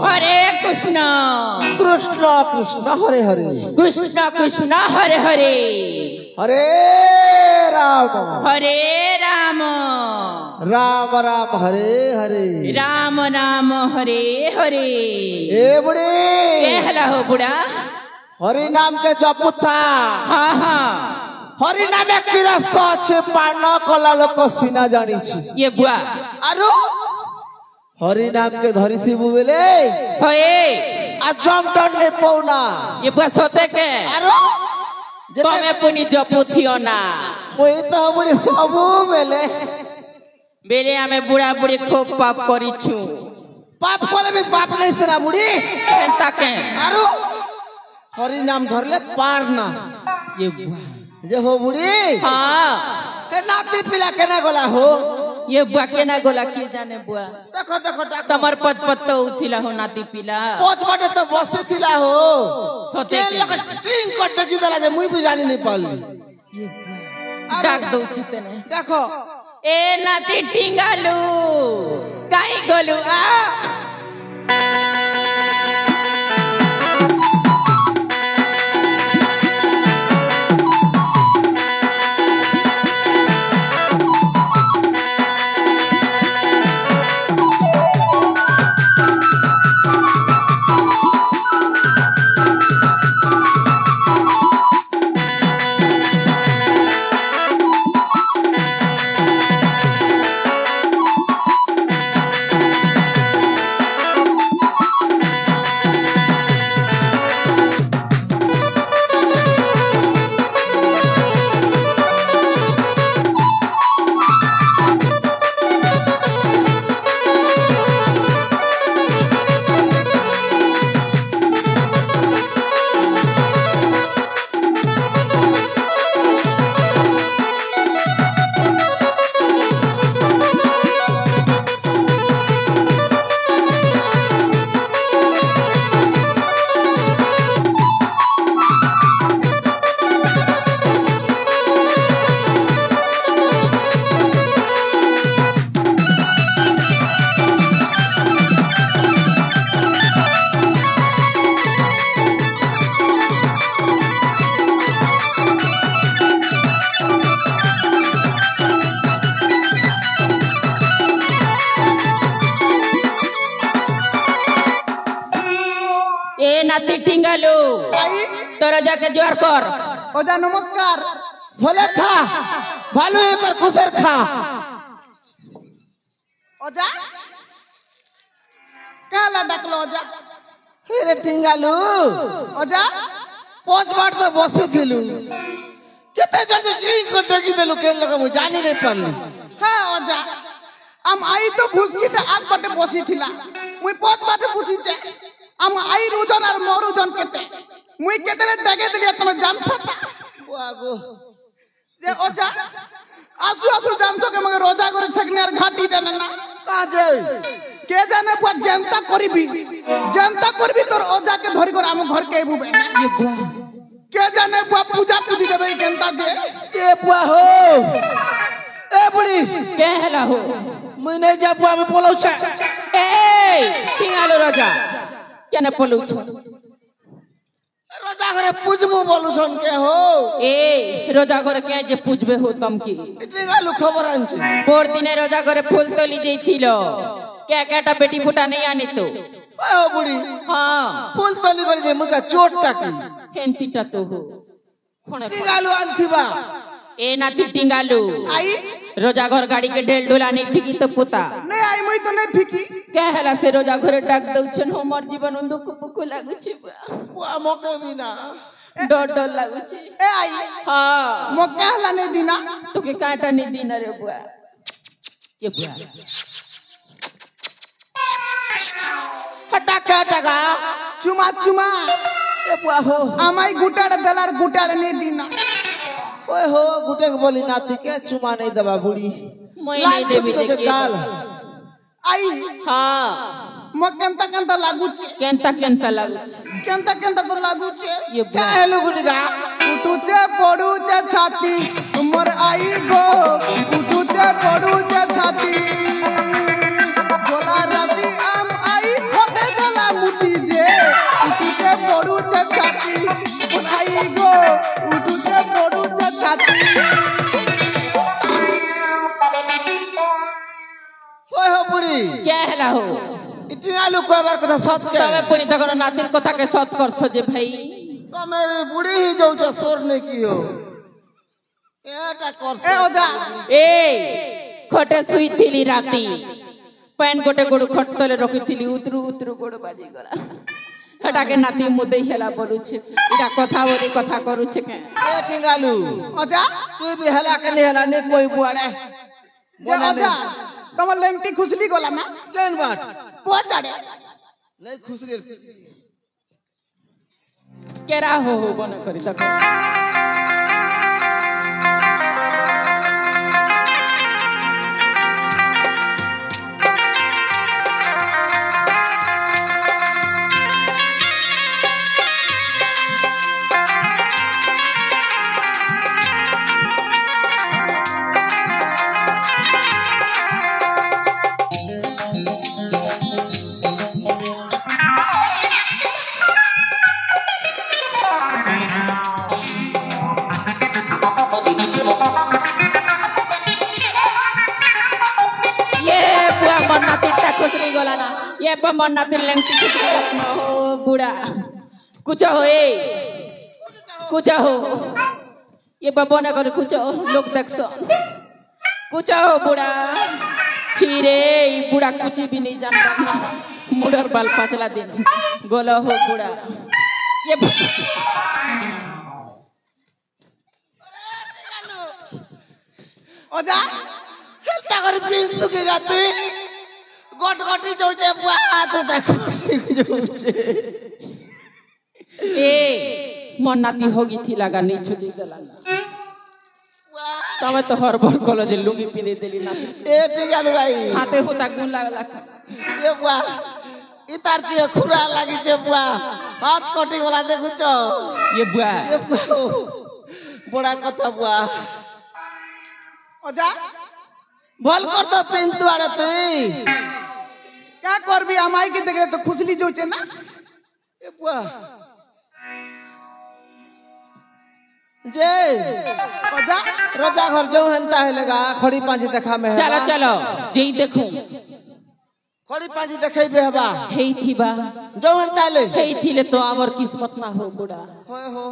हरे कृष्ण कृष्ण कृष्ण हरे हरे कृष्ण कृष्ण हरे हरे हरे राम राम राम हरे हरे राम राम हरे हरे। ए बुढ़ी कहला हो बुढ़ा हरि नाम के जप था। हाँ हाँ हरि नामे की रास्ता अच्छे पान कला लोक सीना जानी छी ये बुआ आरो हरि नाम के धरी थी बुबेले होए अजम टन ने पौना ये बुआ सोते के आरो तमे पुनी जपु थियो ना ओई तो बुढ़ी सबु बेले बेले हमें बुढ़ा बुढ़ी खूब पाप करी छु पाप कोले भी पाप नहीं सना बुढ़ी केनता के आरो हरि नाम धरले पार ना ये बुआ जे हो बुढ़ी हाँ ए नाती पिला केना गोला हो ये बुआ केना गोला के जाने बुआ देखो देखो देखो तमर पत तो उथिला हो नाती पिला पोच बटे तो बसे थिला हो सोते तेल लोग स्ट्रिंग कट की दला जे मुई भी जानी नहीं पाली ये बुआ डाक दो छते ने देखो ए नाती टिंगालू काई गोलू आ नाती टिंगालू तोरा जाके जोर कर ओजा नमस्कार भले खा भालो एकर खुसर खा ओजा काला डकलो ओजा हेरे टिंगालू ओजा पांच बार तो बसे दिलू केते जल्दी श्री को टकी देलू के लगा मु जानी नहीं पारली हां ओजा हम आई तो भूसकी ते आग बटे बसी थिला मुई पांच बार बसी छे हम आई रुजन और मोरुजन केते मुई केते डगे दिलिया तुम जान छता वागो जे ओजा आसु आसु जान तो के मगे रोजा करे छकने और घाटी देना ना का जे के जाने बुआ जनता करबी तोर ओजा के धरी कर हम घर के बुबे ये बुआ के जाने बुआ पूजा पूजी देबे जनता के ए बुआ हो ए बुढ़ी के हला हो मुई नहीं जा बुआ में बोलौ छे ए टिंगालू रोजा केना बोलू छ रोजा करे पूजबो बोलू छन के हो ए रोजा करे के जे पूजबे हो तम की टिंगालू खबर आनछ पोर दिने रोजा करे फूल तोली जइथिलो के केटा बेटी फुटा नहीं आनी तो ओ बुढ़ी हां फूल तोली करे जे मुका चोट टाकी हेंतीटा तो हो टिंगालू आनथिबा ए नाती टिंगालू आई रोजा घर गाड़ी के ढेल ढोला नहीं फिकी तो पुता नहीं आई मुई तो नहीं फिकी के हला से रोजा घरे डाक दउछन हमर जीवन दुख बुख लागु छी बुआ मोके बिना डर डर लागु छी ए आई हां मोके हला नहीं दिना तो के काटा नहीं दिना रे बुआ ये बुआ फटाका टका चुमा चुमा ए बुआ हो आमाई गुटाड़ दलार गुटाड़ नहीं दिना ओए हो गुटे के बोली नाती के चुमा नहीं दबा बुढ़ी मैं नहीं देबी तो गाल आई हां म केंता लागू छे केंता लागू छे केंता तो लागू छे ये का हेलो गुडिगा उठू छे पड़ू छे छाती उमर आई गो उठू छे पड़ू छे छाती गोला राती आम आई होते হেলা হো টিঙ্গালু কবার কথা সত কে তবে পুনি তখন নাতির কথাকে সৎ করছো যে ভাই তুমি বুড়ি হি যাউছ সোর নে কি হো এটা করছ এ ওজা এ খটে শুইଥିଲି রাতি প্যান গোটে গোড় খট তলে রখিଥିଲି উতরু উতরু গোড় বাজি গলা হেটাকে নাতি মুদেই হেলা বলুছে এটা কথা বলি কথা করুছে কে এ টিঙ্গালু ওজা তুই বি হেলা কে নি হেলা নে কই বুয়াড়ে ওজা তোমার লেংটি খুশলি গলা না কেন বাট পচাড়ে নাই খুশরি কেরা হো বনে করি দেখো ये मन्ना दिल लेंटी हो बूढ़ा कुछ हो कुछ हो ये बबो ने कर कुछ लोग देख सो कुछ हो बूढ़ा चीरे बूढ़ा कुछ भी नहीं जानता मुड़र बाल पाचला दिन गोला हो बूढ़ा ये ओजा हेल्ता कर पिंसु के गाते गटगटी जाउछे बुआ हाथ देखो जाउछे ए मन नाती होगी थी लगा नहीं छुजी गला तमे तो हरबर कलो जे लुंगी पिने देली नाती ए टिंगालु भाई हाथे होता गुण लागला ए बुआ इतार के खुरा लागी छे बुआ हाथ कटी गला देखुछो ये बुआ बड़ा कथा बुआ ओजा भल कर तो पिंतु आड़े तुई क्या करबी আমাই के देखले तो खुशली जोचे ना ए बुआ जे ओजा रजा घर जो हंता है लगा खड़ी पांजी देखा में चलो चलो जेई देखूं खड़ी पांजी देखै बेहबा हेई थीबा जो हंता ले हेई थीले तो आवर किस्मत ना हो बुढ़ा होय हो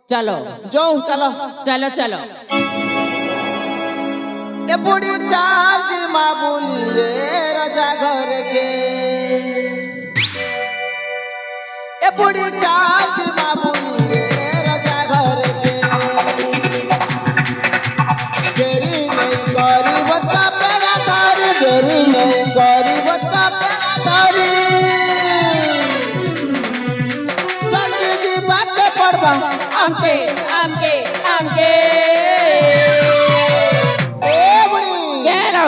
चलो जो चलो चलो चलो ए बुढ़ी चाल जी माँ बोलिए रजा घर के ए बुढ़ी चाल जी माँ बोलिए रजा घर के देरी नहीं गरीब का पेड़ा तारी देरी नहीं गरीब का पेड़ा तारी जल्दी जी बात पड़वा आमके आमके आमके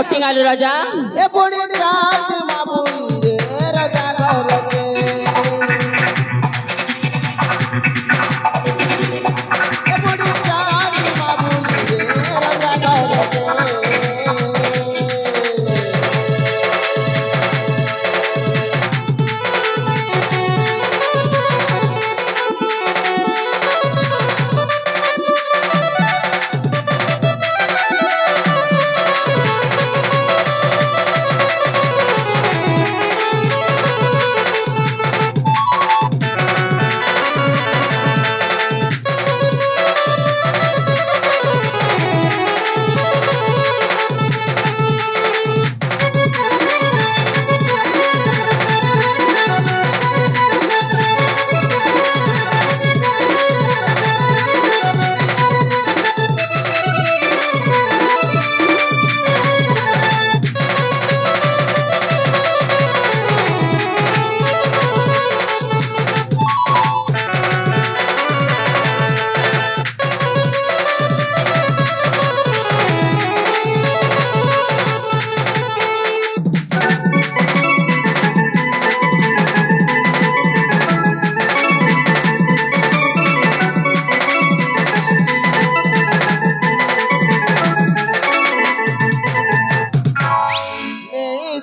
टिंगालू राजा ए बुढ़ी चाल माँ बोलिए राजा घर के ए बुढ़ी चाल माँ बोलिए राजा घर के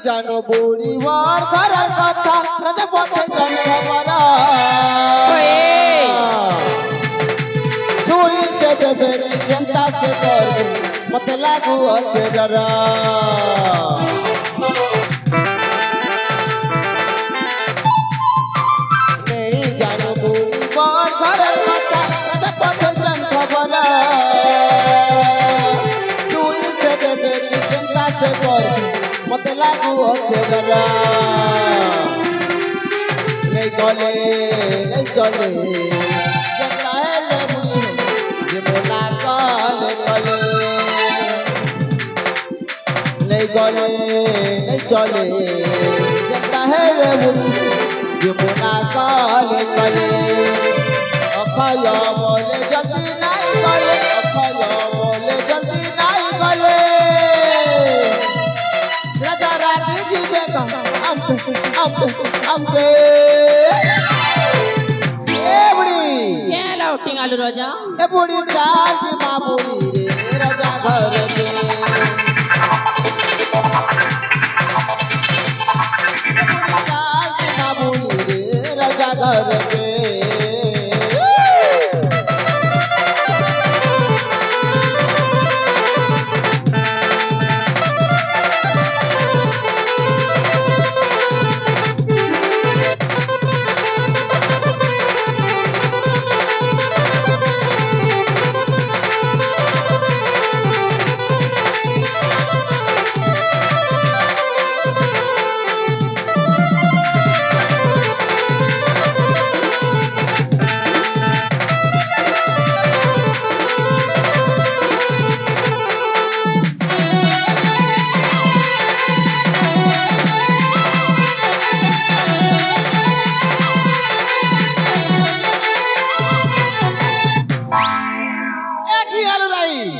জানো বুড়ি বর ঘরের কথা রাজা পথে জানে খবর তুই যে দেবে চিন্তা সে করবি মতে লাগু আছে ডর बुआ नहीं चले नहीं चले जलाले मुझे ये बोला काले काले नहीं गले नहीं चले जलाले मुझे ये बोला काले काले अखाया बोले जल्दी नहीं गले अखाया बोले जल्दी नहीं गले राजा राजी जी बेगा अम्बे ये बुढ़ी क्या लाउटिंग आलू राजा ये बुढ़ी चाल जी माँ बुढ़ी रे राजा घर के ये बुढ़ी चाल जी माँ बुढ़ी रे राजा घर के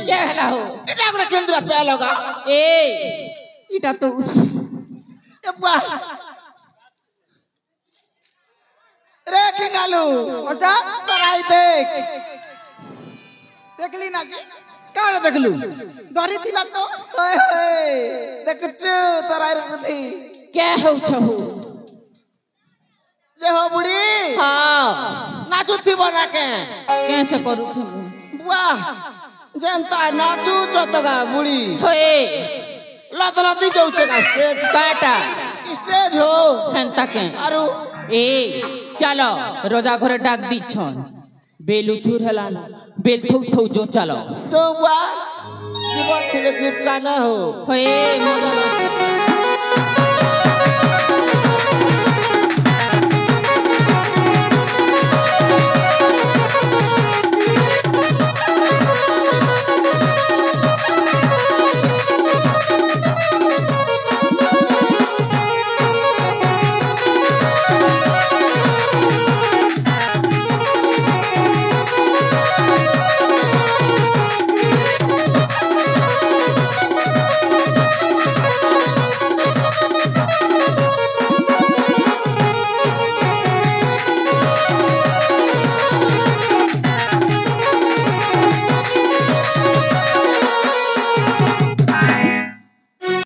क्या हला हो এটা করে কেন্দ্র পে লগা ए इटा तो এ বাহ রে ঠিঙ্গালু ওটা তরাই দেখ দেখলি নাকি কারে দেখলু ধরি দিলা তো ওই দেখছু তরাই বুদ্ধি क्या हो छहो যে হো বুড়ি हाँ নাচুতি বনাকে कैसे करूँ तुम বাহ जनता नाचू चतगा बुढ़ी होए लतलती जाऊचे का स्टेज काटा स्टेज हो हेंता के आरु ए चलो रोजा घरे डाक दी छन बेलू चूर हलाना बेल थौ थौ जो चलो तो बुआ जीवन थिले जीव का ना हो होए मोगा